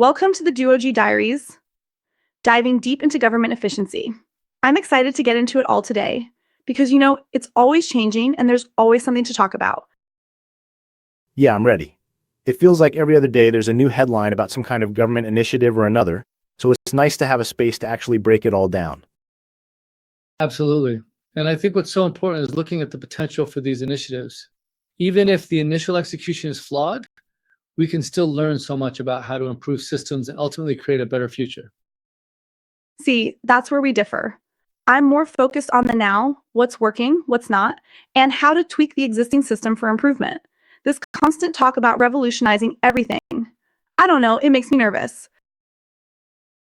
Welcome to the DOGE Diaries, diving deep into government efficiency. I'm excited to get into it all today because, it's always changing and there's always something to talk about. Yeah, I'm ready. It feels like every other day there's a new headline about some kind of government initiative or another, so it's nice to have a space to actually break it all down. Absolutely. And I think what's so important is looking at the potential for these initiatives. Even if the initial execution is flawed, we can still learn so much about how to improve systems and ultimately create a better future. See, that's where we differ. I'm more focused on the now, what's working, what's not, and how to tweak the existing system for improvement. This constant talk about revolutionizing everything, I don't know, it makes me nervous.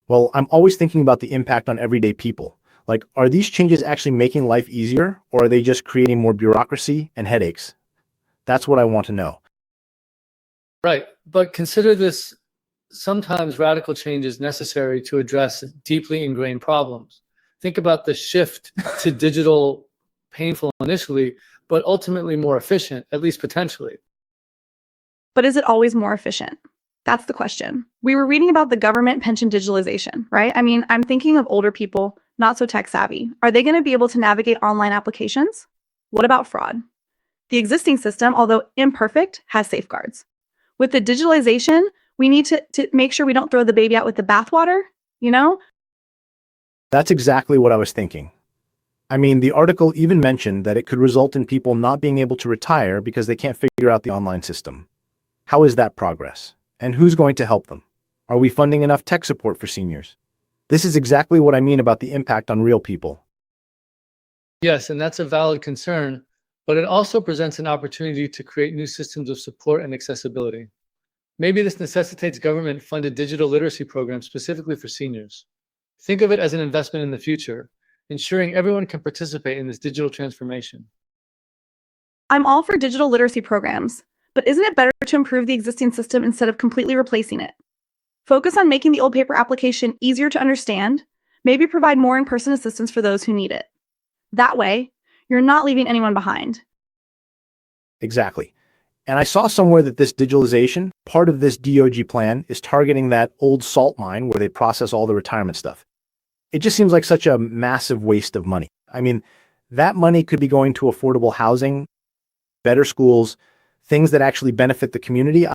Well, I'm always thinking about the impact on everyday people. Like, are these changes actually making life easier, or are they just creating more bureaucracy and headaches? That's what I want to know. Right. But consider this: sometimes radical change is necessary to address deeply ingrained problems. Think about the shift to digital, painful initially, but ultimately more efficient, at least potentially. But is it always more efficient? That's the question. We were reading about the government pension digitalization, right? I'm thinking of older people, not so tech savvy. Are they going to be able to navigate online applications? What about fraud? The existing system, although imperfect, has safeguards. With the digitalization, we need to make sure we don't throw the baby out with the bathwater, you know? That's exactly what I was thinking. The article even mentioned that it could result in people not being able to retire because they can't figure out the online system. How is that progress? And who's going to help them? Are we funding enough tech support for seniors? This is exactly what I mean about the impact on real people. Yes, and that's a valid concern, but it also presents an opportunity to create new systems of support and accessibility. Maybe this necessitates government-funded digital literacy programs specifically for seniors. Think of it as an investment in the future, ensuring everyone can participate in this digital transformation. I'm all for digital literacy programs, but isn't it better to improve the existing system instead of completely replacing it? Focus on making the old paper application easier to understand, maybe provide more in-person assistance for those who need it. That way, you're not leaving anyone behind. Exactly. And I saw somewhere that this digitalization, part of this DOGE plan, is targeting that old salt mine where they process all the retirement stuff. It just seems like such a massive waste of money. That money could be going to affordable housing, better schools, things that actually benefit the community.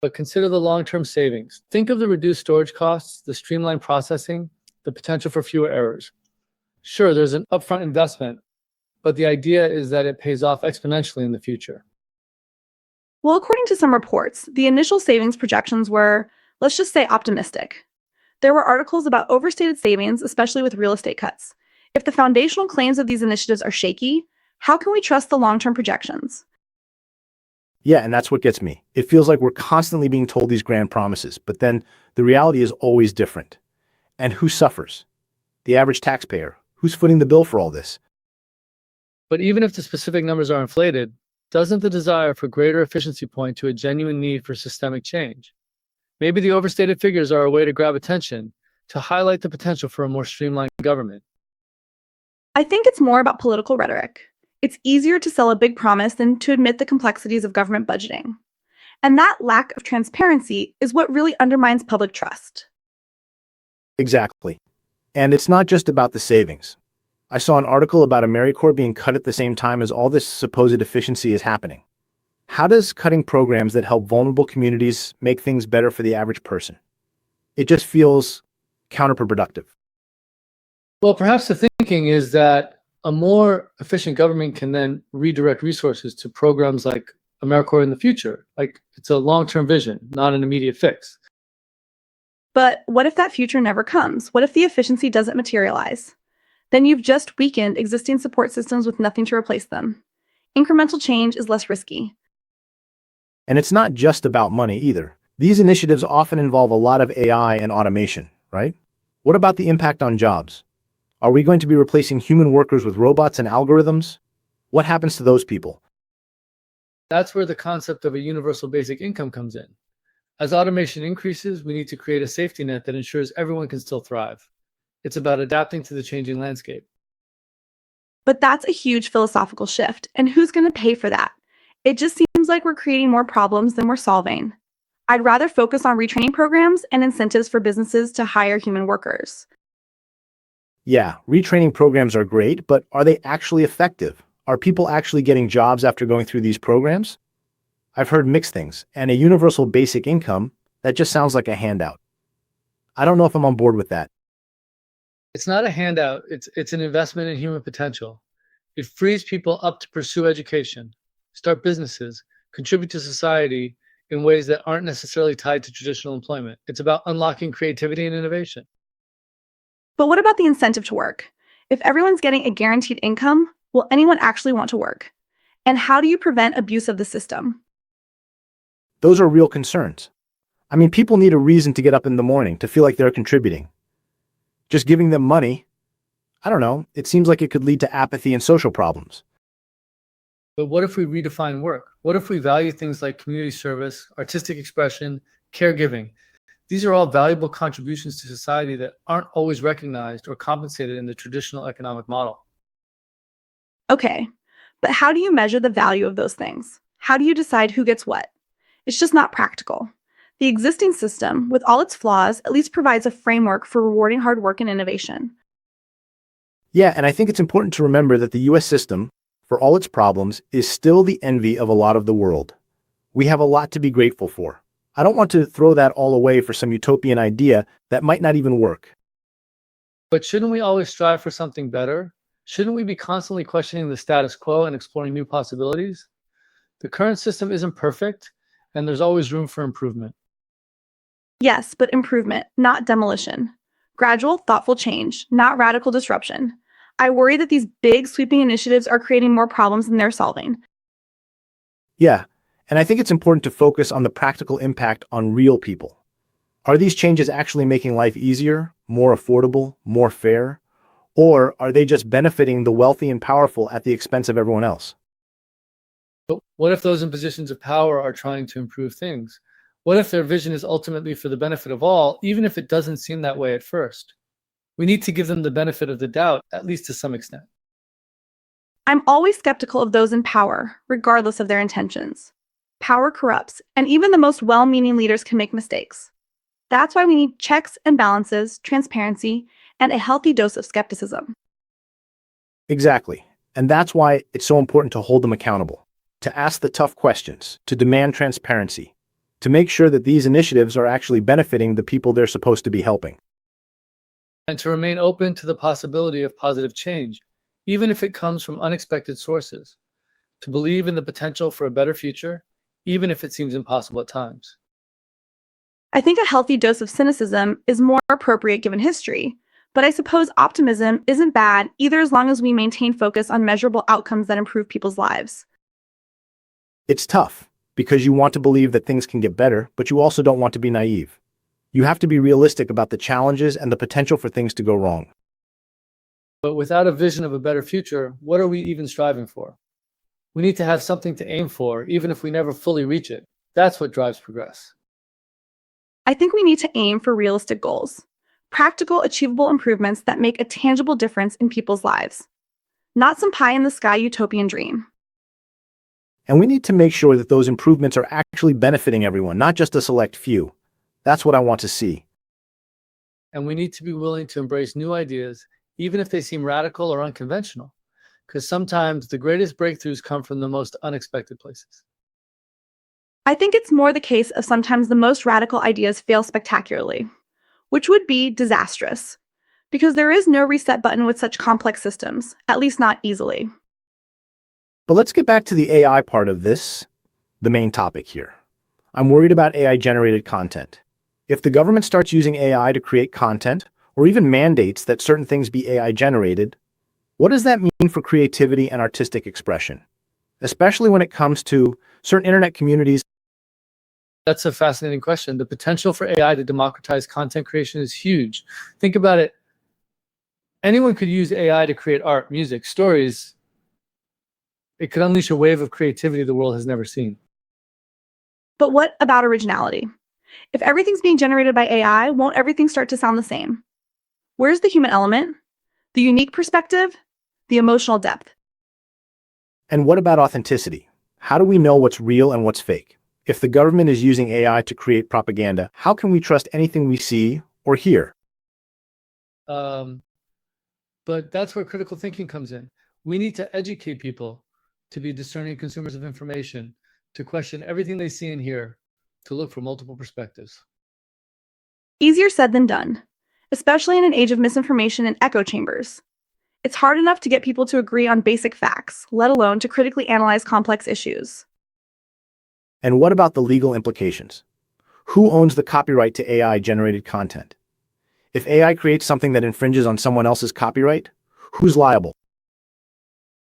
But consider the long-term savings. Think of the reduced storage costs, the streamlined processing, the potential for fewer errors. Sure, there's an upfront investment, but the idea is that it pays off exponentially in the future. Well, according to some reports, the initial savings projections were, let's just say, optimistic. There were articles about overstated savings, especially with real estate cuts. If the foundational claims of these initiatives are shaky, how can we trust the long-term projections? Yeah, and that's what gets me. It feels like we're constantly being told these grand promises, but then the reality is always different. And who suffers? The average taxpayer. Who's footing the bill for all this? But even if the specific numbers are inflated, doesn't the desire for greater efficiency point to a genuine need for systemic change? Maybe the overstated figures are a way to grab attention, to highlight the potential for a more streamlined government. I think it's more about political rhetoric. It's easier to sell a big promise than to admit the complexities of government budgeting. And that lack of transparency is what really undermines public trust. Exactly. And it's not just about the savings. I saw an article about AmeriCorps being cut at the same time as all this supposed efficiency is happening. How does cutting programs that help vulnerable communities make things better for the average person? It just feels counterproductive. Well, perhaps the thinking is that a more efficient government can then redirect resources to programs like AmeriCorps in the future. Like, it's a long-term vision, not an immediate fix. But what if that future never comes? What if the efficiency doesn't materialize? Then you've just weakened existing support systems with nothing to replace them. Incremental change is less risky. And it's not just about money either. These initiatives often involve a lot of AI and automation, right? What about the impact on jobs? Are we going to be replacing human workers with robots and algorithms? What happens to those people? That's where the concept of a universal basic income comes in. As automation increases, we need to create a safety net that ensures everyone can still thrive. It's about adapting to the changing landscape. But that's a huge philosophical shift, and who's going to pay for that? It just seems like we're creating more problems than we're solving. I'd rather focus on retraining programs and incentives for businesses to hire human workers. Yeah, retraining programs are great, but are they actually effective? Are people actually getting jobs after going through these programs? I've heard mixed things, and a universal basic income, that just sounds like a handout. I don't know if I'm on board with that. It's not a handout, it's an investment in human potential. It frees people up to pursue education, start businesses, contribute to society in ways that aren't necessarily tied to traditional employment. It's about unlocking creativity and innovation. But what about the incentive to work? If everyone's getting a guaranteed income, will anyone actually want to work? And how do you prevent abuse of the system? Those are real concerns. I mean, people need a reason to get up in the morning to feel like they're contributing. Just giving them money, I don't know, it seems like it could lead to apathy and social problems. But what if we redefine work? What if we value things like community service, artistic expression, caregiving? These are all valuable contributions to society that aren't always recognized or compensated in the traditional economic model. Okay, but how do you measure the value of those things? How do you decide who gets what? It's just not practical. The existing system, with all its flaws, at least provides a framework for rewarding hard work and innovation. Yeah, and I think it's important to remember that the US system, for all its problems, is still the envy of a lot of the world. We have a lot to be grateful for. I don't want to throw that all away for some utopian idea that might not even work. But shouldn't we always strive for something better? Shouldn't we be constantly questioning the status quo and exploring new possibilities? The current system isn't perfect, and there's always room for improvement. Yes, but improvement, not demolition. Gradual, thoughtful change, not radical disruption. I worry that these big, sweeping initiatives are creating more problems than they're solving. Yeah, and I think it's important to focus on the practical impact on real people. Are these changes actually making life easier, more affordable, more fair? Or are they just benefiting the wealthy and powerful at the expense of everyone else? But what if those in positions of power are trying to improve things? What if their vision is ultimately for the benefit of all, even if it doesn't seem that way at first? We need to give them the benefit of the doubt, at least to some extent. I'm always skeptical of those in power, regardless of their intentions. Power corrupts, and even the most well-meaning leaders can make mistakes. That's why we need checks and balances, transparency, and a healthy dose of skepticism. Exactly. And that's why it's so important to hold them accountable, to ask the tough questions, to demand transparency, to make sure that these initiatives are actually benefiting the people they're supposed to be helping. And to remain open to the possibility of positive change, even if it comes from unexpected sources. To believe in the potential for a better future, even if it seems impossible at times. I think a healthy dose of cynicism is more appropriate given history, but I suppose optimism isn't bad either as long as we maintain focus on measurable outcomes that improve people's lives. It's tough, because you want to believe that things can get better, but you also don't want to be naive. You have to be realistic about the challenges and the potential for things to go wrong. But without a vision of a better future, what are we even striving for? We need to have something to aim for, even if we never fully reach it. That's what drives progress. I think we need to aim for realistic goals, practical, achievable improvements that make a tangible difference in people's lives, not some pie-in-the-sky utopian dream. And we need to make sure that those improvements are actually benefiting everyone, not just a select few. That's what I want to see. And we need to be willing to embrace new ideas, even if they seem radical or unconventional, because sometimes the greatest breakthroughs come from the most unexpected places. I think it's more the case of sometimes the most radical ideas fail spectacularly, which would be disastrous, because there is no reset button with such complex systems, at least not easily. But let's get back to the AI part of this, the main topic here. I'm worried about AI-generated content. If the government starts using AI to create content, or even mandates that certain things be AI-generated, what does that mean for creativity and artistic expression? Especially when it comes to certain internet communities. That's a fascinating question. The potential for AI to democratize content creation is huge. Think about it. Anyone could use AI to create art, music, stories. It could unleash a wave of creativity the world has never seen. But what about originality? If everything's being generated by AI, won't everything start to sound the same? Where's the human element? The unique perspective? The emotional depth? And what about authenticity? How do we know what's real and what's fake? If the government is using AI to create propaganda, how can we trust anything we see or hear? Um, but that's where critical thinking comes in. We need to educate people to be discerning consumers of information, to question everything they see and hear, to look for multiple perspectives. Easier said than done, especially in an age of misinformation and echo chambers. It's hard enough to get people to agree on basic facts, let alone to critically analyze complex issues. And what about the legal implications? Who owns the copyright to AI-generated content? If AI creates something that infringes on someone else's copyright, who's liable?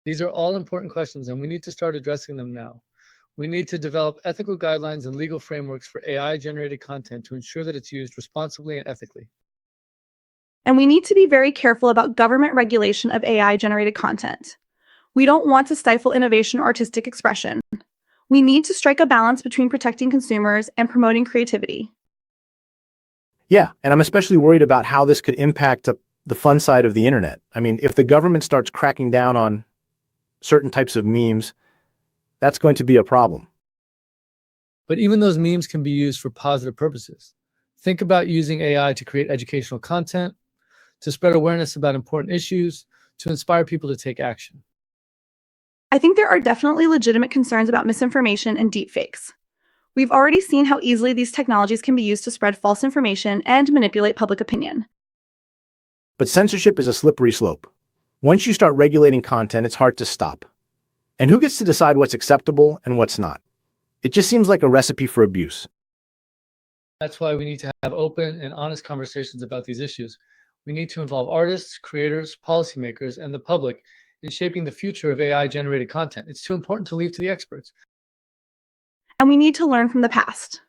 These are all important questions, and we need to start addressing them now. We need to develop ethical guidelines and legal frameworks for AI-generated content to ensure that it's used responsibly and ethically. And we need to be very careful about government regulation of AI-generated content. We don't want to stifle innovation or artistic expression. We need to strike a balance between protecting consumers and promoting creativity. Yeah, and I'm especially worried about how this could impact the fun side of the internet. I mean, if the government starts cracking down on certain types of memes, that's going to be a problem. But even those memes can be used for positive purposes. Think about using AI to create educational content, to spread awareness about important issues, to inspire people to take action. I think there are definitely legitimate concerns about misinformation and deepfakes. We've already seen how easily these technologies can be used to spread false information and manipulate public opinion. But censorship is a slippery slope. Once you start regulating content, it's hard to stop. And who gets to decide what's acceptable and what's not? It just seems like a recipe for abuse. That's why we need to have open and honest conversations about these issues. We need to involve artists, creators, policymakers, and the public in shaping the future of AI-generated content. It's too important to leave to the experts. And we need to learn from the past.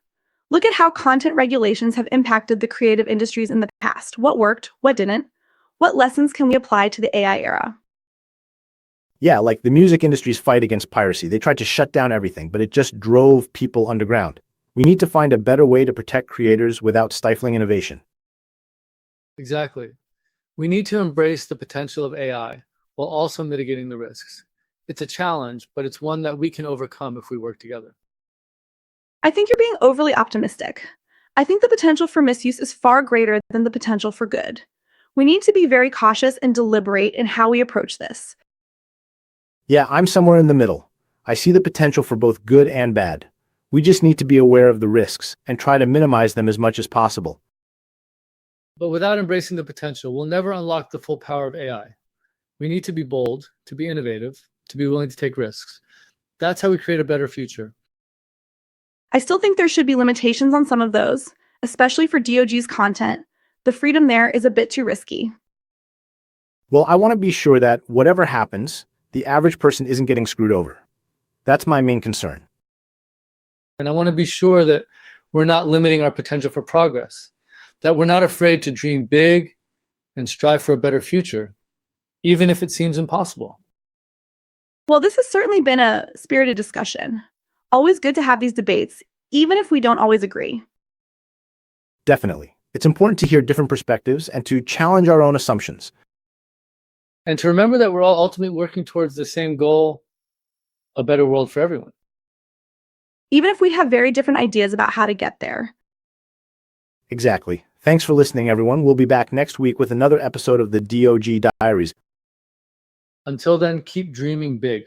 Look at how content regulations have impacted the creative industries in the past. What worked, what didn't? What lessons can we apply to the AI era? Yeah, like the music industry's fight against piracy. They tried to shut down everything, but it just drove people underground. We need to find a better way to protect creators without stifling innovation. Exactly. We need to embrace the potential of AI while also mitigating the risks. It's a challenge, but it's one that we can overcome if we work together. I think you're being overly optimistic. I think the potential for misuse is far greater than the potential for good. We need to be very cautious and deliberate in how we approach this. Yeah, I'm somewhere in the middle. I see the potential for both good and bad. We just need to be aware of the risks and try to minimize them as much as possible. But without embracing the potential, we'll never unlock the full power of AI. We need to be bold, to be innovative, to be willing to take risks. That's how we create a better future. I still think there should be limitations on some of those, especially for DOG's content. The freedom there is a bit too risky. Well, I want to be sure that whatever happens, the average person isn't getting screwed over. That's my main concern. And I want to be sure that we're not limiting our potential for progress, that we're not afraid to dream big and strive for a better future, even if it seems impossible. Well, this has certainly been a spirited discussion. Always good to have these debates, even if we don't always agree. Definitely. It's important to hear different perspectives and to challenge our own assumptions. And to remember that we're all ultimately working towards the same goal, a better world for everyone. Even if we have very different ideas about how to get there. Exactly. Thanks for listening, everyone. We'll be back next week with another episode of the DOGE Diaries. Until then, keep dreaming big.